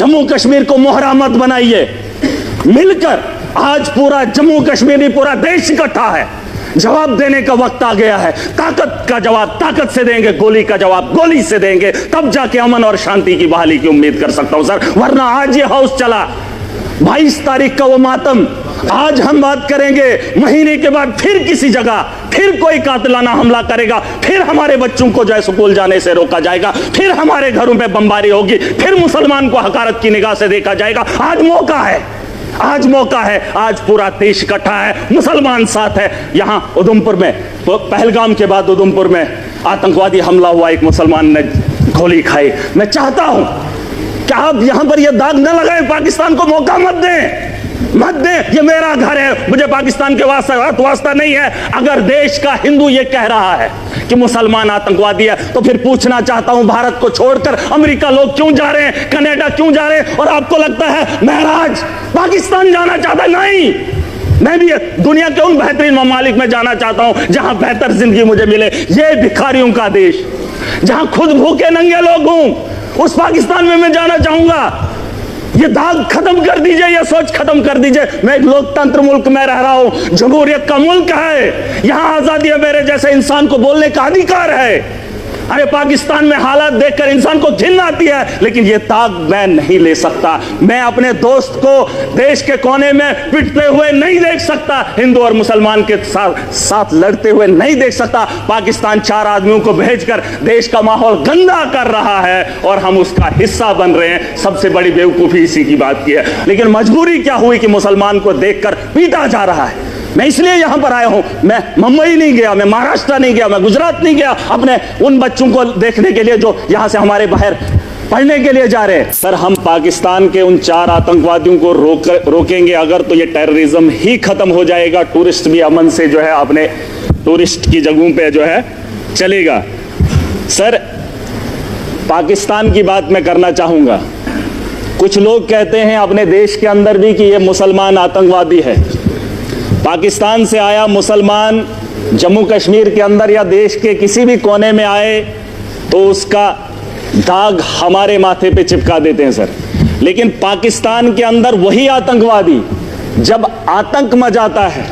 जम्मू कश्मीर को मोहरा मत बनाइए। मिलकर आज पूरा जम्मू कश्मीर नहीं, पूरा देश इकट्ठा है। जवाब देने का वक्त आ गया है। ताकत का जवाब ताकत से देंगे, गोली का जवाब गोली से देंगे, तब जाके अमन और शांति की बहाली की उम्मीद कर सकता हूं सर। वरना आज ये हाउस चला 22 तारीख का वो मातम, आज हम बात करेंगे, महीने के बाद फिर किसी जगह फिर कोई कातिलाना हमला करेगा, फिर हमारे बच्चों को जो है स्कूल जाने से रोका जाएगा, फिर हमारे घरों पे बमबारी होगी, फिर मुसलमान को हकारत की निगाह से देखा जाएगा। आज मौका है, आज मौका है, आज पूरा देश इकट्ठा है, मुसलमान साथ है। यहां उधमपुर में, पहलगाम के बाद उधमपुर में आतंकवादी हमला हुआ, एक मुसलमान ने गोली खाई। मैं चाहता हूं कि आप यहां पर यह दाग न लगाएं, पाकिस्तान को मौका मत दें, मत दें। ये मेरा घर है, मुझे पाकिस्तान के वास्ता नहीं है। अगर देश का हिंदू ये कह रहा है कि मुसलमान आतंकवादी है, तो फिर पूछना चाहता हूं, भारत को छोड़कर अमेरिका लोग क्यों जा रहे हैं, कनाडा क्यों जा रहे हैं? और आपको लगता है महराज पाकिस्तान जाना चाहता है? नहीं, मैं भी दुनिया के उन बेहतरीन ममालिक में जाना चाहता हूं जहां बेहतर जिंदगी मुझे मिले। ये भिखारियों का देश, जहां खुद भूखे नंगे लोग हूं, उस पाकिस्तान में मैं जाना चाहूंगा। ये दाग खत्म कर दीजिए, ये सोच खत्म कर दीजिए। मैं एक लोकतंत्र मुल्क में रह रहा हूं, जमहूरियत का मुल्क है, यहां आजादी है, मेरे जैसे इंसान को बोलने का अधिकार है। अरे पाकिस्तान में हालात देखकर इंसान को घिन आती है, लेकिन ये दाग मैं नहीं ले सकता। मैं अपने दोस्त को देश के कोने में पिटते हुए नहीं देख सकता, हिंदू और मुसलमान के साथ लड़ते हुए नहीं देख सकता। पाकिस्तान 4 आदमियों को भेजकर देश का माहौल गंदा कर रहा है और हम उसका हिस्सा बन रहे हैं। सबसे बड़ी बेवकूफी इसी की बात की है। लेकिन मजबूरी क्या हुई कि मुसलमान को देखकर पीटा जा रहा है। मैं इसलिए यहां पर आया हूं। मैं मुंबई नहीं गया, मैं महाराष्ट्र नहीं गया, मैं गुजरात नहीं गया अपने उन बच्चों को देखने के लिए जो यहां से हमारे बाहर पढ़ने के लिए जा रहे हैं। सर, हम पाकिस्तान के उन 4 आतंकवादियों को रोकेंगे अगर, तो ये टेररिज्म ही खत्म हो जाएगा। टूरिस्ट भी अमन से जो है अपने टूरिस्ट की जगहों पे जो है चलेगा। सर, पाकिस्तान की बात मैं करना चाहूंगा। कुछ लोग कहते हैं अपने देश के अंदर भी कि ये मुसलमान आतंकवादी है। पाकिस्तान से आया मुसलमान जम्मू कश्मीर के अंदर या देश के किसी भी कोने में आए तो उसका दाग हमारे माथे पे चिपका देते हैं सर। लेकिन पाकिस्तान के अंदर वही आतंकवादी जब आतंक मचाता है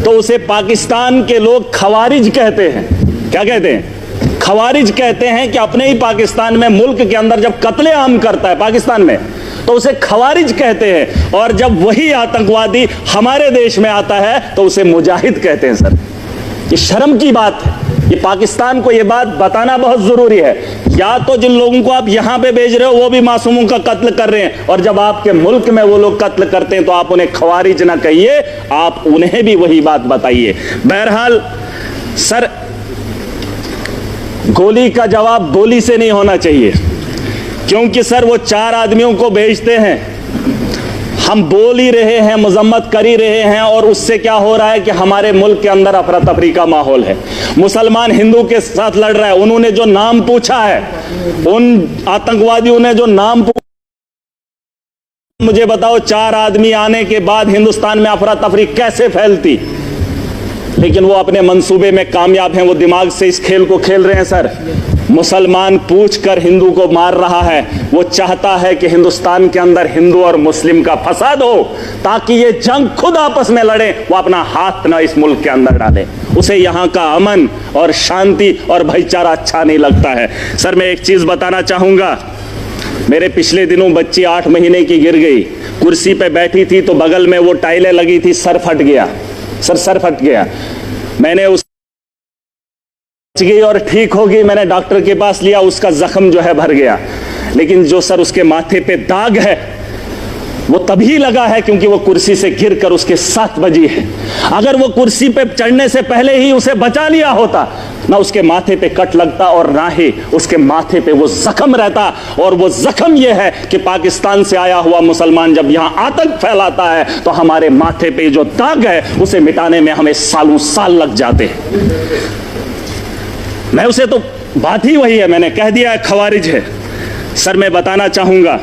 तो उसे पाकिस्तान के लोग खवारिज कहते हैं। क्या कहते हैं? खवारिज कहते हैं कि अपने ही पाकिस्तान में, मुल्क के अंदर जब कत्लेआम करता है पाकिस्तान में, तो उसे खवारिज कहते हैं। और जब वही आतंकवादी हमारे देश में आता है तो उसे मुजाहिद कहते हैं सर। ये शर्म की बात है। ये पाकिस्तान को ये बात बताना बहुत जरूरी है। या तो जिन लोगों को आप यहां पे भेज रहे हो वो भी मासूमों का कत्ल कर रहे हैं, और जब आपके मुल्क में वो लोग कत्ल करते हैं तो आप उन्हें खवारिज ना कहिए, आप उन्हें भी वही बात बताइए। बहरहाल सर, गोली का जवाब गोली से नहीं होना चाहिए, क्योंकि सर वो 4 आदमियों को भेजते हैं, हम बोल ही रहे हैं, मजम्मत कर ही रहे हैं, और उससे क्या हो रहा है कि हमारे मुल्क के अंदर अफरा तफरी का माहौल है। मुसलमान हिंदू के साथ लड़ रहा है। उन्होंने जो नाम पूछा है, उन आतंकवादियों ने जो नाम पूछा, मुझे बताओ 4 आदमी आने के बाद हिंदुस्तान में अफरा तफरी कैसे फैलती? लेकिन वो अपने मंसूबे में कामयाब हैं, वो दिमाग से इस खेल को खेल रहे हैं सर। मुसलमान पूछकर हिंदू को मार रहा है। वो चाहता है कि हिंदुस्तान के अंदर हिंदू और मुस्लिम का फसाद हो, ताकि ये जंग खुद आपस में लड़े, वो अपना हाथ ना इस मुल्क के अंदर डाले। उसे यहाँ का अमन और शांति और भाईचारा अच्छा नहीं लगता है। सर, मैं एक चीज बताना चाहूंगा। मेरे पिछले दिनों बच्ची 8 महीने की गिर गई, कुर्सी पे बैठी थी तो बगल में वो टाइलें लगी थी, सर फट गया सर, सर फट गया। मैंने उस गई और ठीक होगी, मैंने डॉक्टर के पास लिया, उसका जख्म जो है भर गया। लेकिन जो सर उसके माथे पे दाग है वो तभी लगा है क्योंकि वो कुर्सी से गिरकर उसके 7 बजी है। अगर वो कुर्सी पे चढ़ने से पहले ही उसे बचा लिया होता, ना उसके माथे पे कट लगता और ना ही उसके माथे पे वो जख्म रहता। और वो जख्म ये है कि पाकिस्तान से आया हुआ मुसलमान जब यहां आतंक फैलाता है तो हमारे माथे पे जो दाग है उसे मिटाने में हमें सालों साल लग जाते हैं। मैं उसे तो बात ही वही है, मैंने कह दिया है खवारिज है। सर, मैं बताना चाहूंगा,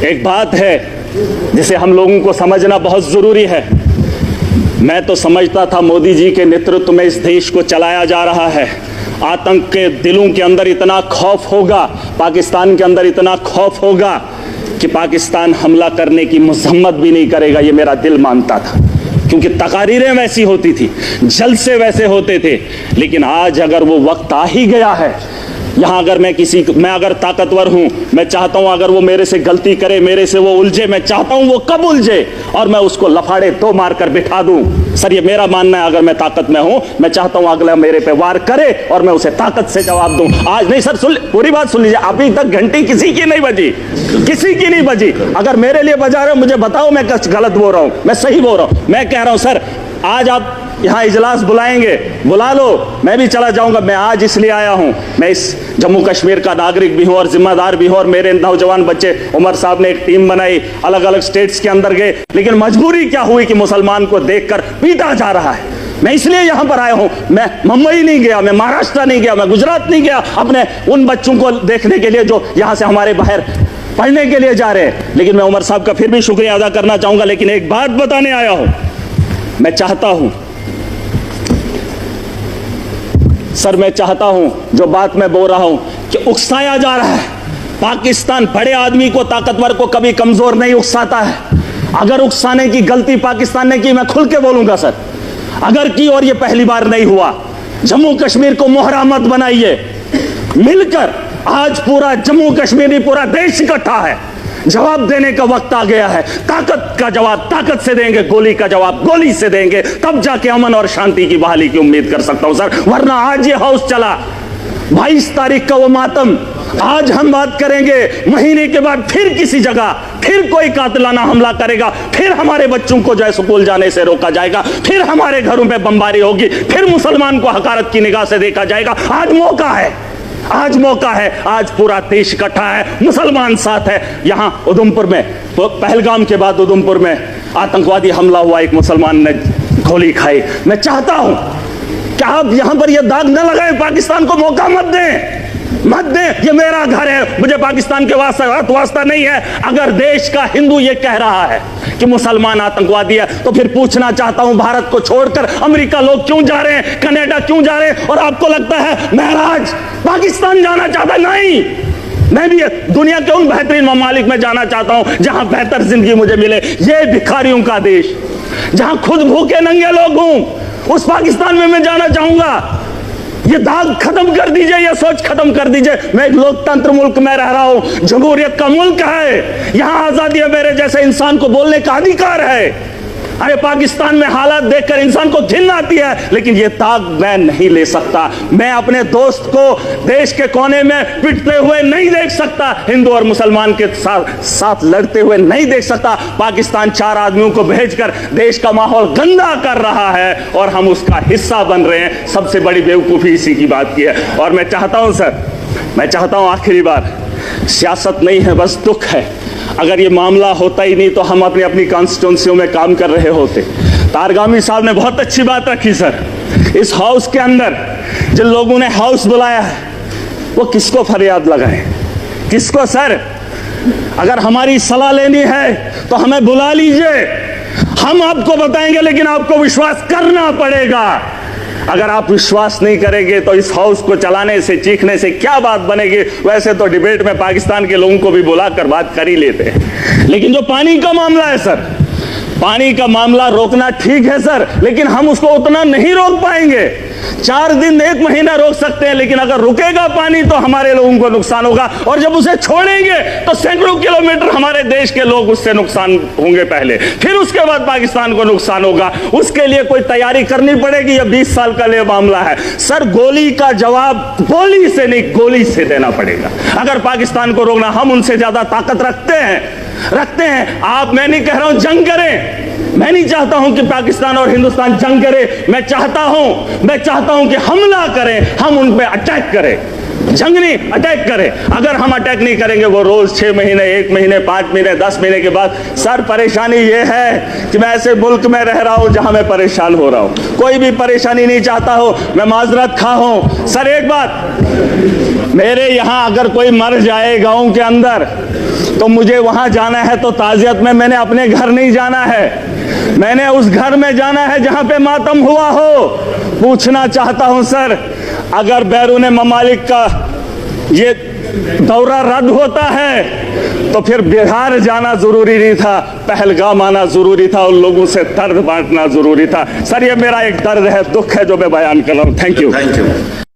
एक बात है जिसे हम लोगों को समझना बहुत जरूरी है। मैं तो समझता था मोदी जी के नेतृत्व में इस देश को चलाया जा रहा है, आतंक के दिलों के अंदर इतना खौफ होगा, पाकिस्तान के अंदर इतना खौफ होगा कि पाकिस्तान हमला करने की मजम्मत भी नहीं करेगा। ये मेरा दिल मानता था, क्योंकि तकारीरें वैसी होती थी, जलसे वैसे होते थे। लेकिन आज अगर वो वक्त आ ही गया है, यहां अगर मैं अगर ताकतवर हूं, मैं चाहता हूं अगर वो मेरे से गलती करे, मेरे से वो उलझे, मैं चाहता हूं वो कब उलझे और मैं उसको लफाड़े दो मार कर बिठा दूं। सर ये मेरा मानना है, अगर मैं ताकत में हूं, मैं चाहता हूं अगला मेरे पे वार करे और मैं उसे ताकत से जवाब दूं। आज नहीं सर, सुन पूरी बात सुन लीजिए, अभी तक घंटी किसी की नहीं बजी, किसी की नहीं बजी। अगर मेरे लिए बजा रहे हो मुझे बताओ मैं कुछ गलत बोल रहा हूं, मैं सही बोल रहा हूं। मैं कह रहा हूं सर आज आप यहां इजलास बुलाएंगे, बुला लो, मैं भी चला जाऊंगा। मैं आज इसलिए आया हूं, मैं इस जम्मू कश्मीर का नागरिक भी हूं और जिम्मेदार भी हूं, और मेरे नौजवान बच्चे, उमर साहब ने एक टीम बनाई, अलग अलग स्टेट्स के अंदर गए, लेकिन मजबूरी क्या हुई कि मुसलमान को देखकर पीटा जा रहा है। मैं इसलिए यहां पर आया हूं। मैं मुंबई नहीं गया, मैं महाराष्ट्र नहीं गया, मैं गुजरात नहीं गया अपने उन बच्चों को देखने के लिए जो यहां से हमारे बाहर पढ़ने के लिए जा रहे हैं। लेकिन मैं उमर साहब का फिर भी शुक्रिया अदा करना चाहूंगा। लेकिन एक बात बताने आया हूं, मैं चाहता हूं सर, मैं चाहता हूं जो बात मैं बोल रहा हूं कि उकसाया जा रहा है। पाकिस्तान बड़े आदमी को, ताकतवर को कभी कमजोर नहीं उकसाता है। अगर उकसाने की गलती पाकिस्तान ने की, मैं खुल के बोलूंगा सर, अगर की, और ये पहली बार नहीं हुआ। जम्मू कश्मीर को मोहरा मत बनाइए, मिलकर आज पूरा जम्मू कश्मीर नहीं पूरा देश इकट्ठा है। जवाब देने का वक्त आ गया है। ताकत का जवाब ताकत से देंगे, गोली का जवाब गोली से देंगे, तब जाके अमन और शांति की बहाली की उम्मीद कर सकता हूं सर। वरना आज ये हाउस चला, 22 तारीख का वो मातम, आज हम बात करेंगे, महीने के बाद फिर किसी जगह फिर कोई कातिलाना हमला करेगा, फिर हमारे बच्चों को जो है स्कूल जाने से रोका जाएगा, फिर हमारे घरों पे बमबारी होगी, फिर मुसलमान को हकारत की निगाह से देखा जाएगा। आज मौका है, आज मौका है, आज पूरा देश इकट्ठा है, मुसलमान साथ है। यहां उधमपुर में, पहलगाम के बाद उधमपुर में आतंकवादी हमला हुआ, एक मुसलमान ने गोली खाई। मैं चाहता हूं कि आप यहां पर यह दाग न लगाएं, पाकिस्तान को मौका मत दें, मत दें। ये मेरा घर है, मुझे पाकिस्तान के वास्ता नहीं है। अगर देश का हिंदू ये कह रहा है कि मुसलमान आतंकवादी है, तो फिर पूछना चाहता हूं, भारत को छोड़कर अमेरिका लोग क्यों जा रहे हैं, कनाडा क्यों जा रहे हैं, और आपको लगता है महराज पाकिस्तान जाना चाहता है? नहीं, मैं भी दुनिया के उन बेहतरीन ममालिक में जाना चाहता हूं जहां बेहतर जिंदगी मुझे मिले। ये भिखारियों का देश, जहां खुद भूखे नंगे लोग हूं, उस पाकिस्तान में मैं जाना चाहूंगा। ये दाग खत्म कर दीजिए, ये सोच खत्म कर दीजिए। मैं एक लोकतंत्र मुल्क में रह रहा हूं, जमहूरियत का मुल्क है, यहां आजादी है, मेरे जैसे इंसान को बोलने का अधिकार है। अरे पाकिस्तान में हालात देखकर इंसान को घिन आती है, लेकिन ये दाग मैं नहीं ले सकता। मैं अपने दोस्त को देश के कोने में पिटते हुए नहीं देख सकता, हिंदू और मुसलमान के साथ लड़ते हुए नहीं देख सकता। पाकिस्तान 4 आदमियों को भेजकर देश का माहौल गंदा कर रहा है और हम उसका हिस्सा बन रहे हैं। सबसे बड़ी बेवकूफी इसी की बात की है। और मैं चाहता हूं सर, मैं चाहता हूं आखिरी बार, सियासत नहीं है, बस दुख है। अगर ये मामला होता ही नहीं तो हम अपनी अपनी कॉन्स्टिट्यूंसियों में काम कर रहे होते। तारगामी साहब ने बहुत अच्छी बात रखी सर, इस हाउस के अंदर जिन लोगों ने हाउस बुलाया है वो किसको फरियाद लगाए, किसको? सर अगर हमारी सलाह लेनी है तो हमें बुला लीजिए, हम आपको बताएंगे, लेकिन आपको विश्वास करना पड़ेगा। अगर आप विश्वास नहीं करेंगे तो इस हाउस को चलाने से, चीखने से क्या बात बनेगी? वैसे तो डिबेट में पाकिस्तान के लोगों को भी बुलाकर बात कर ही लेते हैं, लेकिन जो पानी का मामला है सर, पानी का मामला रोकना ठीक है सर, लेकिन हम उसको उतना नहीं रोक पाएंगे। 4 दिन 1 महीना रोक सकते हैं, लेकिन अगर रुकेगा पानी तो हमारे लोगों को नुकसान होगा, और जब उसे छोड़ेंगे तो सैकड़ों किलोमीटर हमारे देश के लोग उससे नुकसान होंगे पहले, फिर उसके बाद पाकिस्तान को नुकसान होगा। उसके लिए कोई तैयारी करनी पड़ेगी। यह 20 साल का लिए मामला है सर। गोली का जवाब गोली से नहीं, गोली से देना पड़ेगा। अगर पाकिस्तान को रोकना, हम उनसे ज्यादा ताकत रखते हैं। आप, मैं नहीं कह रहा हूं जंग करें, मैं नहीं चाहता हूं कि पाकिस्तान और हिंदुस्तान जंग करे। मैं चाहता हूं कि हमला करें, हम उन पे अटैक करें, जंग नहीं, अटैक करें। अगर हम अटैक नहीं करेंगे, वो रोज 6 महीने, 1 महीने, 5 महीने, 10 महीने के बाद। सर परेशानी ये है कि मैं ऐसे मुल्क में रह रहा हूं जहां मैं परेशान हो रहा हूं। कोई भी परेशानी नहीं चाहता हो, मैं माजरत खा हूं। सर एक बात, मेरे यहां अगर कोई मर जाए गांव के अंदर तो मुझे वहां जाना है तो ताजियत में मैंने अपने घर नहीं जाना है, मैंने उस घर में जाना है जहां पे मातम हुआ हो। पूछना चाहता हूं सर, अगर बैरून ममालिक का ये दौरा रद्द होता है तो फिर बिहार जाना जरूरी नहीं था, पहलगाम आना जरूरी था और लोगों से दर्द बांटना जरूरी था। सर, ये मेरा एक दर्द है, दुख है जो मैं बयान कर रहा हूं। Thank you.